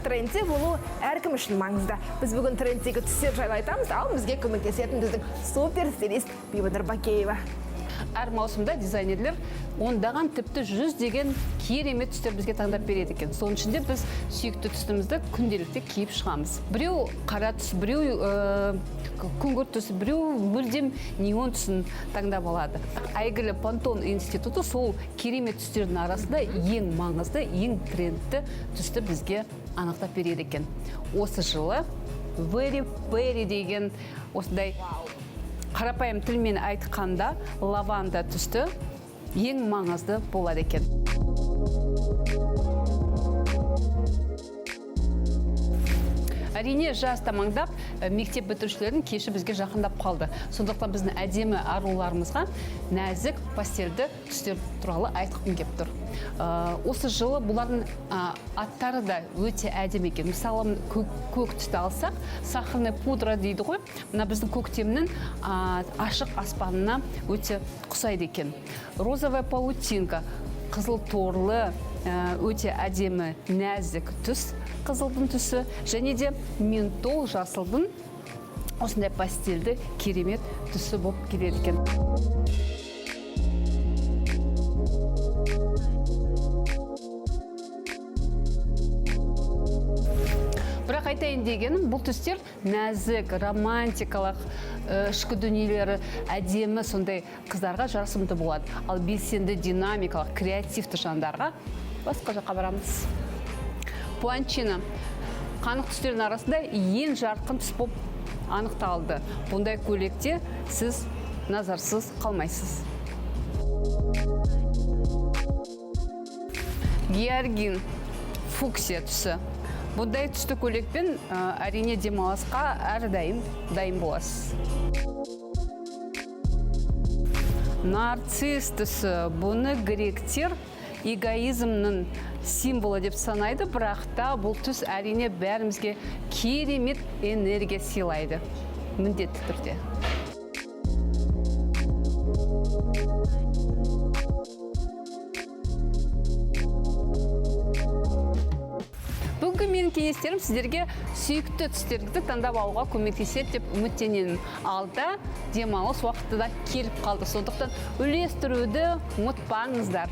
трендте болу әркім үшін маңызды. Біз бүгін трендтегі түстер жайлы айтамыз, ал бізге көмектесетін біздің супер стилист Бибінұр Бакеева. Әр маусымда дизайнерлер ондаған тіпті 100 деген керемет түстер бізге таңдап береді екен. Соның ішінде біз сүйікті түсімізді күнделікте киіп шығамыз. Біреу қара түс, біреу күңгірт түс, біреу мүлдем неон түсін таңдап алады. Әйгілі Пантон институты сол керемет түстердің арасында ең маңызды, ең трендті түсті бізге анықтап береді екен. Осы жылы Very деген осындай қарапайым тілмен айтқанда лаванда түсті ең маңызды болады екен. Әрине, жас тамаңдап, мектеп бітірушілердің кеші бізге жақындап қалды. Сондықтан біздің әдемі аруларымызға нәзік пастельді түстер туралы айтқым кеп тұр. Осы жылы бұлардың аттары да өте әдемі екен. Мысалы, көк түсті алсақ, сахарный пудра дейді ғой. Мына біздің көктемнің ашық аспанына өте ұқсайды екен. Розовая паутинка, қызыл торлы, өте әдемі нәзік түс, қызылдың түсі, және де ментол жасылдың осындай пастельді керемет түсі болып келеді екен. Бірақ айтайын дегенім, бұл түстер нәзік, романтикалық, ішкі дүниелері әдемі сондай қыздарға жарасымды болады. Ал белсенді, динамикалық, креативті жандарға басқа жаққа барамыз. Пуанчина қанық түстердің арасында ең жарқын түс болып анықталды. Бұндай көйлекте сіз назарсыз қалмайсыз. Георгин фуксия түсі. Бұндай түсті көйлекпен әрине демалысқа әрдайым дайын боласыз. Нарцисс түсі. Бұны гректер эгоизмнің символы деп санайды, бірақ та бұл түс әрине бәрімізге керемет энергия сыйлайды. Міндетті түрде. Бүгінгі менің кеңестерім сіздерге сүйікті түстерді таңдап алуға көмектеседі деп үміттенемін. Алда демалыс уақыты да келіп қалды. Сондықтан үлестіруді ұмытпаңыздар.